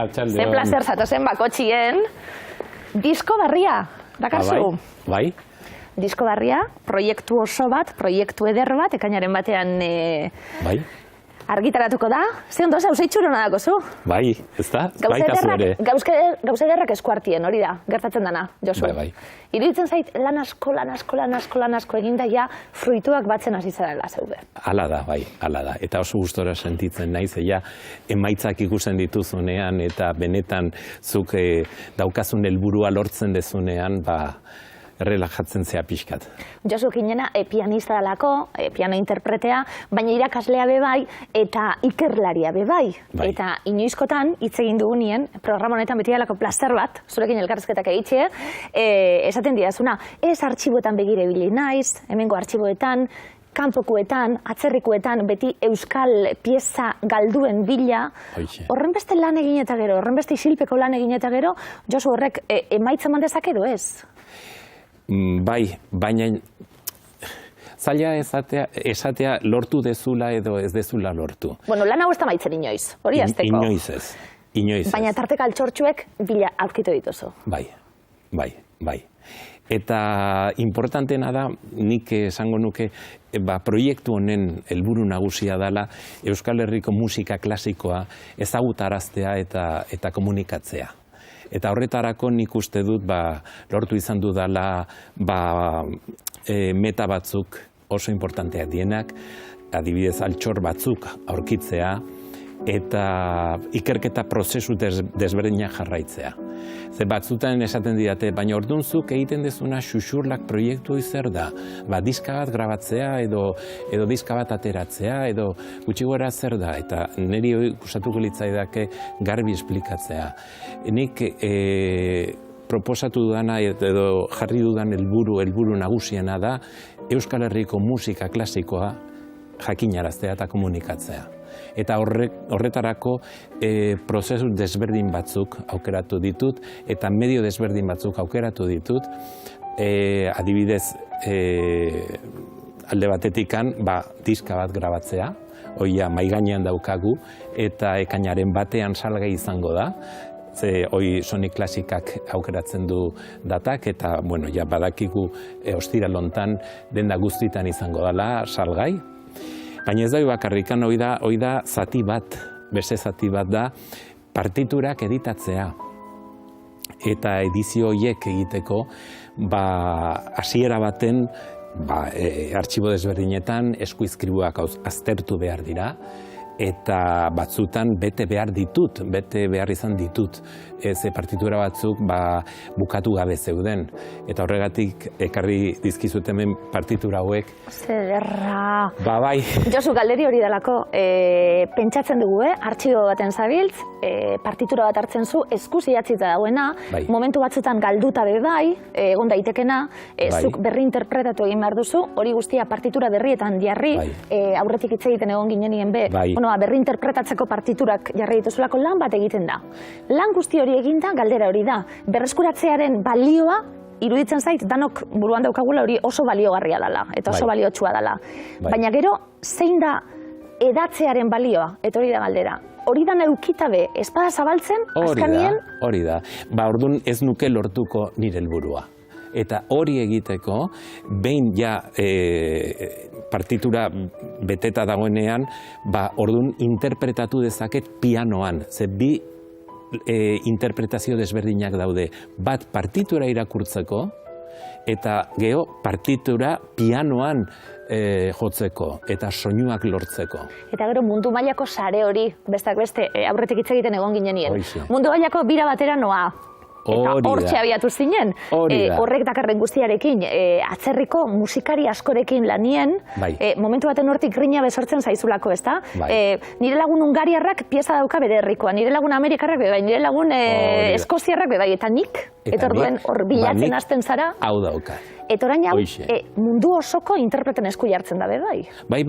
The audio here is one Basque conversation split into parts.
Ze placer zatozen bakotxien. Disko barria, dakazu? Bai. Disko barria, proiektu oso bat, proiektu eder bat, ekainaren batean argitaratuko da. Ze ondo zau, zeitxurona dako zu? Bai, ez da? Baita zure. Gauza ederrak eskuartien, hori da, gertatzen dana, Josu. Bai. Iruditzen zait, lan asko eginda ja fruituak batzen hasi zarela zeude. Hala da, bai, hala da. Eta oso gustora sentitzen naiz, emaitzak ikusten dituzunean eta benetan zuk daukazun helburua lortzen dezunean, errelajatzen zea pixkat. Josu Kinena pianista dalako, piano interpretea, baina irakaslea bebai eta ikerlaria bebai. Eta inoizkotan, hitz egin dugunien, programa honetan beti dalako plaster bat, zurekin elkarrizketak egitxe, esaten didazuna, ez artxiboetan begire bili naiz, hemengo artxiboetan, kanpokuetan, atzerrikuetan, beti euskal pieza galduen bila, horren beste lan egin eta gero, horren beste isilpeko lan egin eta gero, Josu horrek emaitza mandezak edo ez? Bai, baina zaila esatea lortu dezula edo ez dezula lortu. Bueno, lan hau ez da maitzen inoiz, hori azteko. Inoiz ez. Baina tarteka altxortxuek bila aurkitu dituzu. Bai. Eta importantena da, nik esango nuke, proiektu honen helburu nagusia dela Euskal Herriko musika klasikoa ezagutaraztea eta komunikatzea. Eta horretarako nik uste dut lortu izan dudala meta batzuk oso importanteak dienak, adibidez altxor batzuk aurkitzea eta ikerketa prozesu desberdinak jarraitzea. Ze batzutan esaten didate, baina ordunzuk egiten dezuna xuxurlak proiektu zer da. Diska bat grabatzea edo diska bat ateratzea edo gutxi gora zer da. Eta niri gustatuko litzaidake garbi esplikatzea. Nik proposatu dudana edo jarri dudan helburu nagusiena da Euskal Herriko musika klasikoa jakinaraztea eta komunikatzea. Eta horretarako prozesu desberdin batzuk aukeratu ditut eta medio desberdin batzuk aukeratu ditut. Adibidez, alde batetikan diska bat grabatzea, hoia maigainean daukagu eta ekainaren batean salgai izango da. Hoi Sony Klasikak aukeratzen du datak eta badakigu ostiralontan denda guztitan izango dela salgai. Baina ez da bakarrikan, hoi da zati bat, beste zati bat da, partiturak editatzea. Eta edizio horiek egiteko, hasiera baten, artxibo desberdinetan, eskuizkribuak aztertu behar dira, eta batzutan bete behar izan ditut. Ze partitura batzuk bukatu gabe zeuden. Eta horregatik ekarri dizkizut hemen partitura hauek. Zederra. Bai. Josu, galderi hori dalako, pentsatzen dugu, artxibo baten zabiltz, partitura bat hartzen zu, eskuz idatzita dauena, momentu batzutan galduta bai, egon daitekena, zuk berri interpretatu egin behar duzu, hori guztia partitura berrietan jarri, aurretik hitz egiten egon ginenien berri interpretatzeko partiturak jarri dituzulako lan bat egiten da. Lan guzti hori eginda, galdera hori da, berreskuratzearen balioa, iruditzen zait, danok buruan daukagula hori oso baliogarria dela, eta oso baliotsua dela. Baina gero, zein da edatzearen balioa, eta hori da galdera. Hori da neukitabe, espada zabaltzen, azkanien? Hori da. Orduan ez nuke lortuko nire helburua. Eta hori egiteko, behin partitura beteta dagoenean, orduan interpretatu dezaket pianoan. Ze bi interpretazio desberdinak daude. Bat partitura irakurtzeko, eta geho partitura pianoan jotzeko eta soinuak lortzeko. Eta gero mundu mailako sare hori, bestak beste, aurretik hitz egiten egon ginenien. Mundu mailako bira batera noa. Eta hortxe abiatu zinen, horrek dakarren guztiarekin, atzerriko musikari askorekin lanien, momentu baten hortik grina besortzen zaizulako, ez da? Nire lagun ungariarrak pieza dauka bere herrikoa, nire lagun amerikarrak bebai, nire lagun eskoziarrak bebai, eta nik, eta orduen hor bilatzen hasten zara. Hau dauka. Eta orain hau, mundu osoko interpreten esku jartzen da bebai. Bai.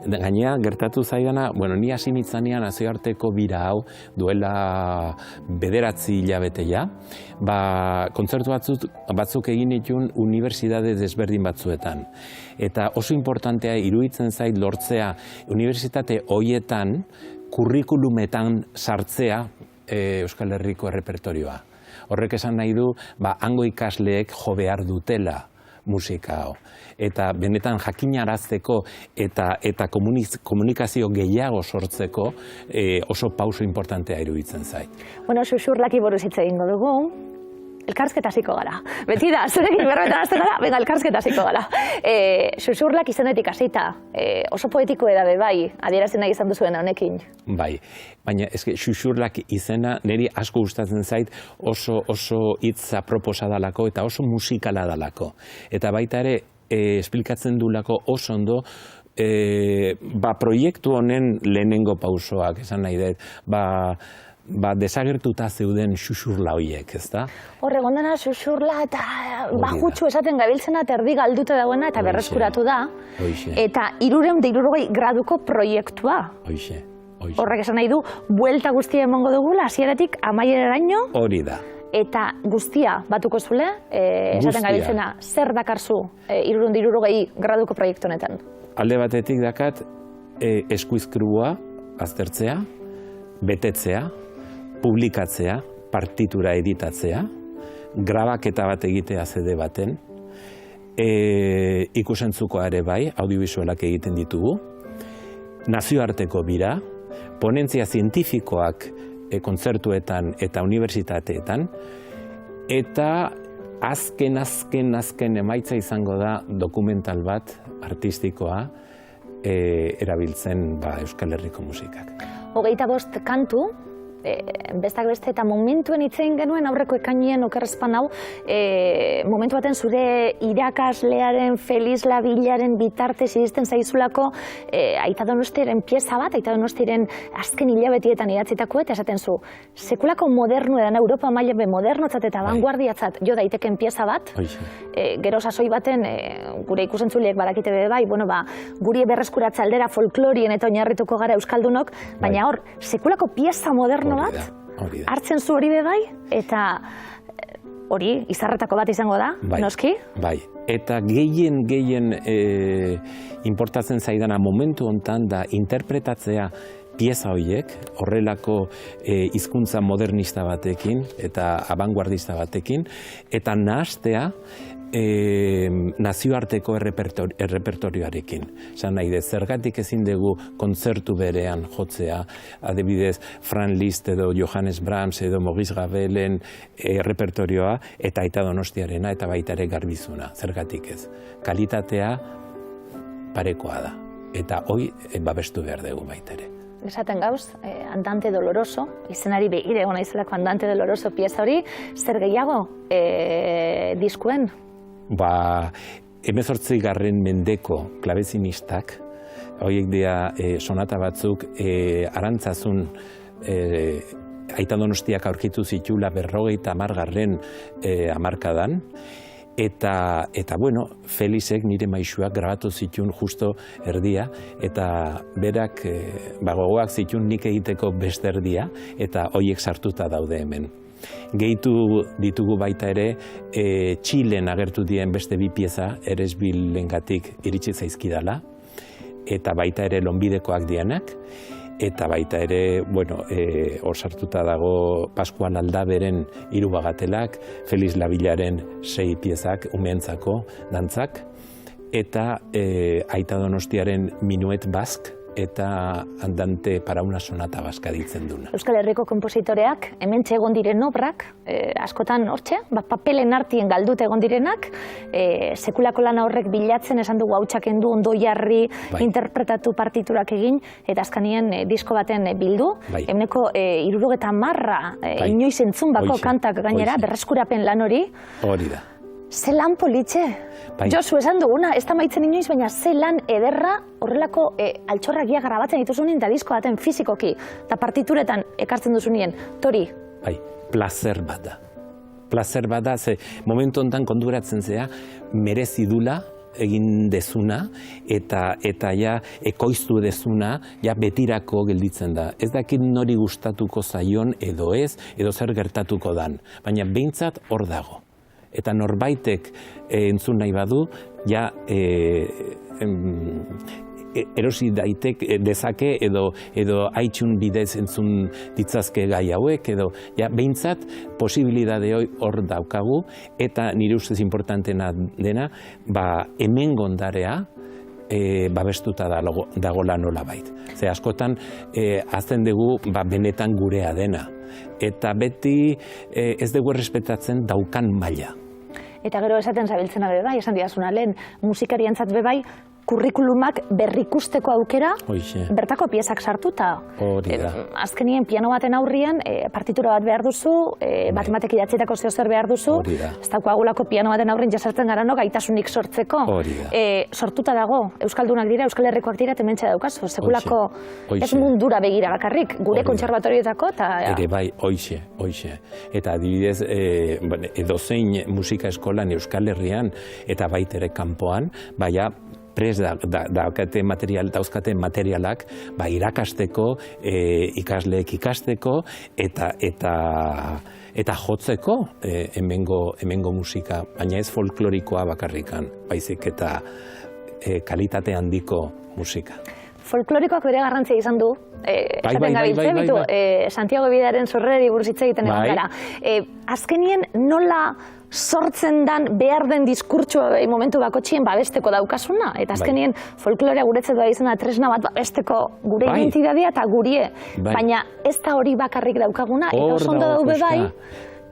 Gainera, gertatu zaidana, ni hasi nitzanean nazioarteko bira hau duela 9 hilabete ja, kontzertu batzuk egin ditun unibertsitate desberdin batzuetan. Eta oso importantea iruditzen zait lortzea unibertsitate horietan kurrikulumetan sartzea Euskal Herriko errepertorioa. Horrek esan nahi du, hango ikasleek jo behar dutela musika hau. Eta benetan jakinarazteko eta komunikazio gehiago sortzeko oso pauso importantea iruditzen zait. Bueno, xuxurlaki buruz hitz egingo dugu. Elkarrizketa hasiko gara. Beti da, zurekin berbetan hasten gara, venga, elkarrizketa hasiko gara. Xuxurlak izenetik hasita, oso poetiko edabe bai, adierazten nahi izan duzuena honekin. Bai, baina xuxurlak izena niri asko gustatzen zait oso hitza proposa dalako eta oso musikala dalako. Eta baita ere, esplikatzen dulako oso ondo proiektu honen lehenengo pausoak, esan nahi dut, desagertuta zeuden xuxurla horiek, ezta? Hor, egon dena xuxurla eta bajutxu esaten gabiltzena erdi galduta dagoena eta berreskuratu da. Eta 360 graduko proiektua. Horrek esan nahi du, buelta guztia emango dugula, hasieratik amaieraraino. Hori da. Eta guztia batuko zule, esaten gabiltzena, zer dakarzu 360 graduko proiektu honetan? Alde batetik dakat, eskuizkribua aztertzea, betetzea, publikatzea, partitura editatzea, grabaketa bat egitea CD baten, ikusentzukoa ere bai, audiovisualak egiten ditugu, nazioarteko bira, ponentzia zientifikoak kontzertuetan eta unibertsitateetan, eta azken emaitza izango da dokumental bat artistikoa erabiltzen Euskal Herriko musikak. 25 kantu, bestak beste eta momentuen itzein genuen aurreko ekainien okerrezpan hau, momentu baten zure irakaslearen Feliz Labilaren bitartez iristen zaizulako Aita Donostiaren pieza bat, Aita Donostiaren azken hilabetietan idatzitako eta esaten zu, sekulako modernu edan Europa mailan modernotzat eta vanguardiatzat jo daiteken pieza bat, gero sasoi baten gure ikusentzuleek badakite bai, guri berreskuratze aldera folklorien eta oinarrituko gara euskaldunok, baina hor, sekulako pieza moderno bat, hartzen zu hori bai, eta hori izarretako bat izango da, noski? Bai, eta gehien importatzen zaidana momentu hontan da interpretatzea pieza horiek, horrelako hizkuntza modernista batekin eta abanguardista batekin, eta nahastea nazioarteko errepertorioarekin. Zan nahi dut, zergatik ezin dugu kontzertu berean jotzea, adibidez, Franz Liszt edo Johannes Brahms edo Maurice Ravelen errepertorioa eta Aita Donostiarena eta baita ere Garbizuna. Zergatik ez. Kalitatea parekoa da. Eta hoi babestu behar dugu baita ere. Esaten gauz, Andante Doloroso, izenari begire gona izelako Andante Doloroso pieza hori, zer gehiago diskuen? 18. mendeko klabezinistak, horiek dira sonata batzuk, Arantzazun Aita Donostiak aurkitu zitula 50. hamarkadan, eta Felixek nire maisuak grabatu zituen justo erdia, eta berak gogoak zituen nik egiteko beste erdia, eta horiek sartuta daude hemen. Gehitu ditugu baita ere, Txilen agertu dien beste 2 pieza, Eresbilengatik iritsi zaizkidala, eta baita ere Lonbidekoak dianak, eta baita ere, hor sartuta dago Pascual Aldaberen 3 bagatelak, Feliz Labilaren 6 piezak, umeentzako dantzak, eta Aita Donostiaren Minuet Bask, eta Andante para una sonata baska ditzen duna. Euskal Herriko konpositoreak, hementxe egon diren obrak, askotan hortxe, papelen artien galdut egon direnak, sekulako lan horrek bilatzen, esan dugu hautsak endu, ondo jarri, interpretatu partiturak egin, eta azkanien disko baten bildu, hemeneko 70 inoiz entzun bako kantak gainera, berreskurapen lan hori. Hori da. Ze lan politxe? Josu, esan duguna, ez da maitzen inoiz, baina ze lan ederra horrelako altxorrakia grabatzen dituzunen eta disko baten fizikoki, eta partituretan ekartzen duzunien, tori? Plazer bat da. Plazer bat da, ze momentu honetan konturatzen zea, merezi dula egin dezuna, eta ja ekoiztu dezuna, ja betirako gelditzen da. Ez dakit nori gustatuko zaion edo ez, edo zer gertatuko dan, baina behintzat hor dago. Eta norbaitek entzun nahi badu, ja erosi dezake edo iTunes bidez entzun ditzazke gai hauek, edo behintzat posibilidade hor daukagu, eta nire ustez importantena dena, hemen gondarea babestuta dagoela nolabait. Ze askotan azten dugu benetan gurea dena, eta beti ez dugu errespetatzen daukan maila. Eta gero esaten zabiltzena bebai, esan didazuna lehen, musikarientzat bebai, kurrikulumak berrikusteko aukera, bertako piezak sartuta. Azkenien piano baten aurrian, partitura bat behar duzu, bat idatzietako zer behar duzu, ez daukagulako piano baten aurrian jasartzen garano gaitasunik sortzeko. Sortuta dago, Euskaldunak dira, Euskal Herrikoak dira, tementsa daukazu, sekulako ez mundura begira bakarrik, gure kontserbatorioetako, eta... Ere bai, hoixe. Eta adibidez, edozein musika eskolan Euskal Herrian, eta baitere kanpoan, baina, prez dauzkate materialak irakasteko, ikasleek ikasteko eta jotzeko hemengo musika, baina ez folklorikoa bakarrikan, baizik eta kalitate handiko musika. Folklorikoak bere garrantzia izan du, esaten gabiltze, Santiago Bidearen sorrerari buruz hitz egiten egon gara. Azkenien nola sortzen dan behar den diskurtsoa momentu bakotxien babesteko daukasuna, eta azkenien folklorea guretzat da izena tresna bat babesteko gure identitatea eta gurie, baina ez da hori bakarrik daukaguna, eta oso ondo daube bai,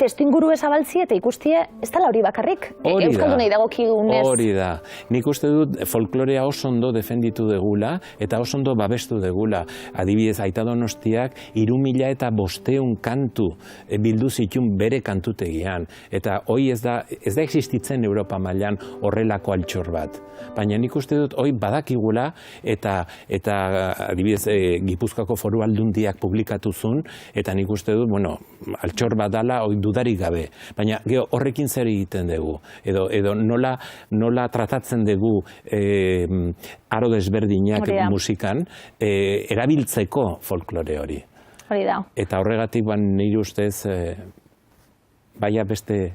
testuinguru ezabaltzie eta ikustie ez dela hori bakarrik, Euskaldunei dagokigunez. Hori da. Nik uste dut folklorea oso ondo defenditu degula eta oso ondo babestu degula. Adibidez, Aita Donostiak 3500 kantu bildu zituen bere kantutegian. Eta hoi ez da existitzen Europa mailan horrelako altxor bat. Baina nik uste dut hoi badakigula eta adibidez Gipuzkoako Foru Aldundiak publikatu zuen, eta nik uste dut, altxor bat dala hoi dudarik gabe. Baina horrekin zer egiten dugu, edo nola tratatzen dugu aro desberdinak musikan erabiltzeko folklore hori. Hori da. Eta horregatik nire ustez baina beste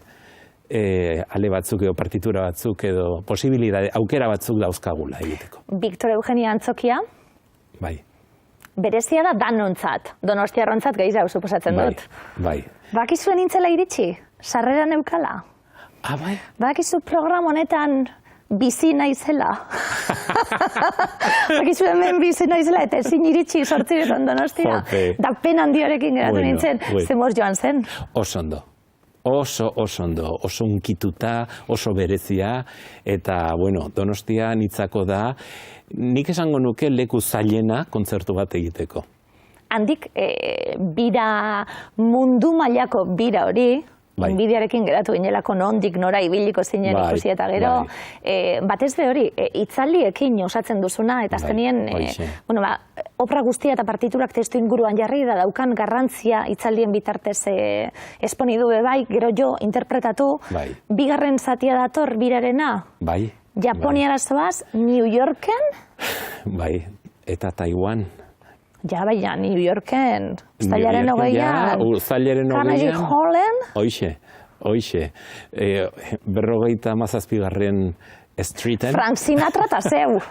ale batzuk edo partitura batzuk edo posibilitate, aukera batzuk dauzkagula egiteko. Victor Eugenia Antzokia? Bai. Berezia da danontzat, donostiarrontzat gehiago suposatzen dut. Bai. Bakizuen nintzela iritsi? Sarrera neukala? Bai. Bakizu program honetan bizi naizela? Bakizu hemen bizi naizela eta ezin iritsi sortziretan Donostira? Da pen handiorekin geratu nintzen, zemoz joan zen? Oso ondo. Oso ondo, oso unkituta, oso berezia, eta, Donostia nitzako da, nik esango nuke leku zailena kontzertu bat egiteko. Handik, bira, mundu mailako bira hori, inbidiarekin geratu ginelako nondik nora ibiliko zinen ikusi eta gero, batez be hori, itzaldiekin osatzen duzuna, eta azkenien, opera guztia eta partiturak testu inguruan jarri da daukan garrantzia itzaldien bitartez esponi du bai, gero jo interpretatu, bigarren zatia dator birarena, Japoniara zoaz, New Yorken? Bai, eta Taiwan. Ja, baina, New Yorken, Uztailaren 20an, Carnegie Hallen? Hoixe, 57. Streeten. Frank Sinatra eta zeu.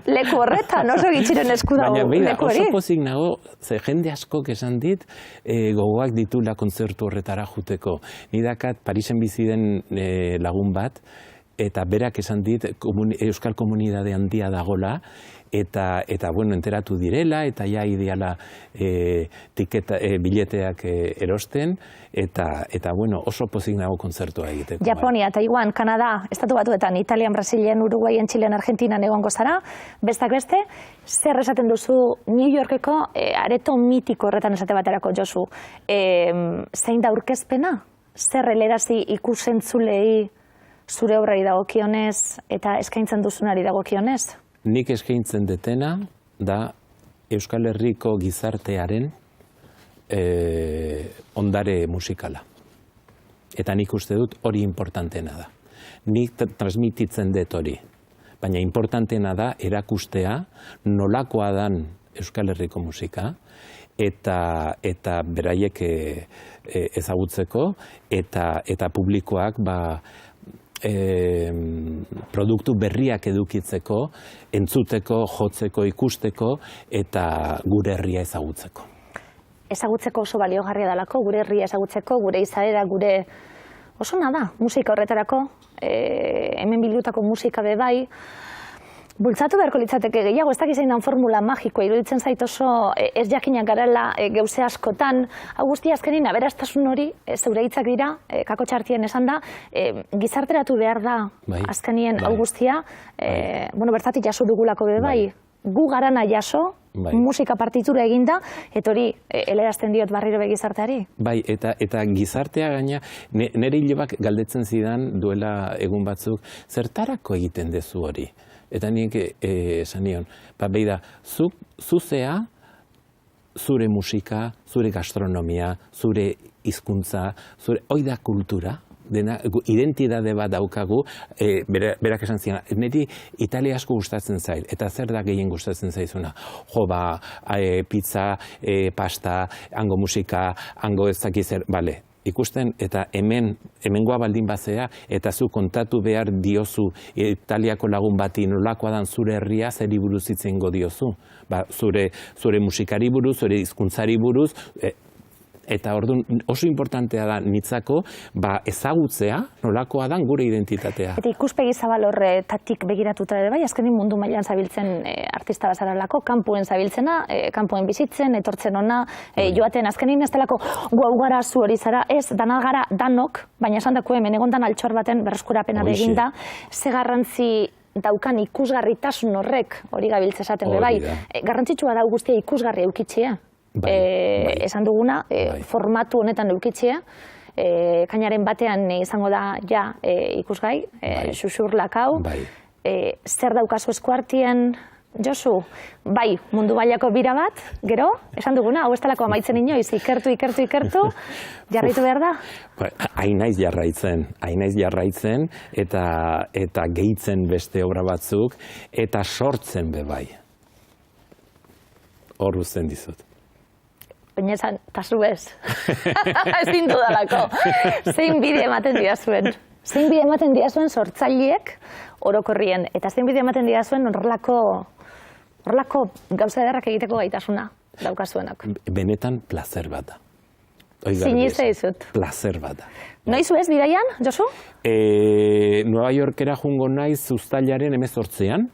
Leku horretan, oso gitxiren esku dago leku hori. Oso pozik nago, ze jende askok esan dit, gogoak ditula kontzertu horretara juteko. Nidakat Parisen bizi den lagun bat, eta berak esan dit, Euskal Komunidade handia dagola, eta enteratu direla, eta ja ideala bileteak erosten, eta oso pozik nago kontzertua egiteko. Japonia, Taiwan, Kanada, Estatu Batuetan, Italian, Brasilen, Uruguaien, Txilen, Argentinan egongo zara, bestak beste, zer esaten duzu New Yorkeko areto mitiko horretan esate baterako Josu, zein da aurkezpena? Zer helarazi ikusentzulei zure obrari dagokionez eta eskaintzen duzunari dagokionez? Nik eskaintzen detena da Euskal Herriko gizartearen ondare musikala. Eta nik uste dut hori importantena da. Nik transmititzen dut hori. Baina importantena da erakustea nolakoa dan Euskal Herriko musika eta beraiek ezagutzeko eta publikoak produktu berriak edukitzeko, entzuteko, jotzeko, ikusteko eta gure herria ezagutzeko. Ezagutzeko oso baliogarria dalako, gure herria ezagutzeko, gure izaera, gure oso nada, musika horretarako, hemen bildutako musika bai, bultzatu beharko litzateke gehiago, ez dakizein dan formula magikoa, iruditzen zait oso ez jakinak garela gauze askotan, hau guztia azkenin aberastasun hori, zeure hitzak dira, kako txartien esan da, gizarteratu behar da azkenien hau guztia, bertatik jaso dugulako bai, gu garana jaso, musika partitura eginda, eta hori elerazten diot barriro gizarteari. Bai, eta gizartea gaina, nire hilobak galdetzen zidan duela egun batzuk, zertarako egiten dezu hori? Eta nik esan nion, beida, zuzea, zure musika, zure gastronomia, zure hizkuntza, hori da kultura, identitate bat daukagu, berak esan zian, niri Italia asko gustatzen zait, eta zer da gehien gustatzen zaizuna? Pizza, pasta, hango musika, hango ez dakiz zer, bale, ikusten, eta hemengoa baldin bazea, eta zu kontatu behar diozu Italiako lagun bati nolakoa dan zure herria zeri buruz itzengo diozu. Zure musikari buruz, zure hizkuntzari buruz, eta orduan oso importantea da nitzako ezagutzea nolakoa dan gure identitatea. Eta ikuspegi zabal horretatik begiratuta bai, azkenin mundu mailan zabiltzen artista bazaralako, kanpuen zabiltzena, kanpuen bizitzen, etortzen ona, joaten azkenin ez delako guau gara zu hori zara, ez, dana gara danok, baina esan dako hemen egondan altxor baten berreskurapena beginda, ze garrantzi daukan ikusgarritasun horrek hori gabiltze esaten bai, garrantzitsua da guztia ikusgarri eukitzea. Esan duguna, formatu honetan eukitzea, kainaren batean izango da ja ikusgai, xuxurlakau, zer daukazu eskuartien, Josu, bai, mundu mailako bira bat, gero, esan duguna, hau ez talako amaitzen inoiz, ikertu, jarraitu behar da? Hain naiz jarraitzen, eta gehitzen beste obra batzuk, eta sortzen bai. Hor uzten dizut. Baina esan, tasu ez. Ezin dudalako. Zein bide ematen diazuen. Zein bide ematen diazuen sortzaileek orokorrien. Eta zein bide ematen diazuen horrelako gauza ederrak egiteko gaitasuna daukazuenak. Benetan placer bat da. Siniz eizut. Placer bat da. Noizu ez bidaian, Josu? Nueva Yorkera jungo naiz uztailaren 18an.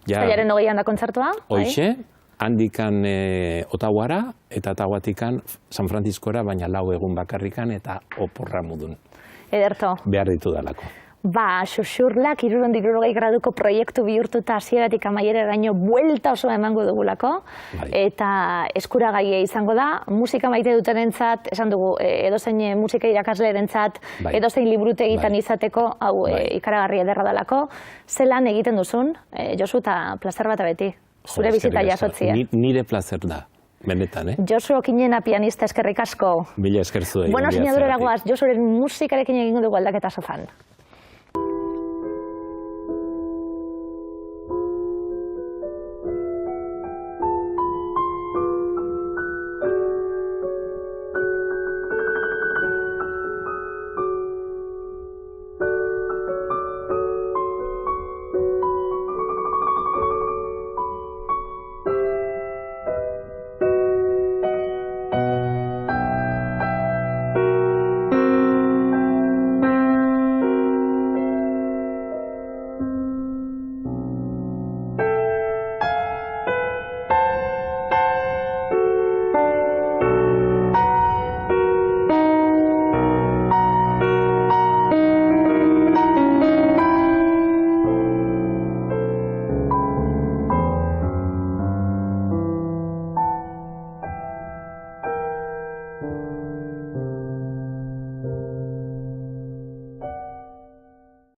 Uztailaren 20an da kontzertua? Hoixe. Handikan Ottawara eta Ottawatikan San Franciscora, baina 4 egun bakarrikan eta oporra mudun. Ederto. Behar ditu dalako. Xuxurlak 360 graduko proiektu bihurtuta hasieratik amaieraraino buelta oso emango dugulako, eta eskuragai izango da, musika maite dutenentzat, esan dugu, edozein musika irakaslerentzat, edozein liburutegitan izateko, hau ikaragarri ederra dalako, zelan egiten duzun, Josu, eta plazer bat beti. Zure bizita jasotzia. Nire placer da, benetan, Josu Okinena pianista, eskerrik asko. Mila esker zuei. Bueno, sinadurera goaz, Josuren musikarekin egingo dugu aldaketa sofan.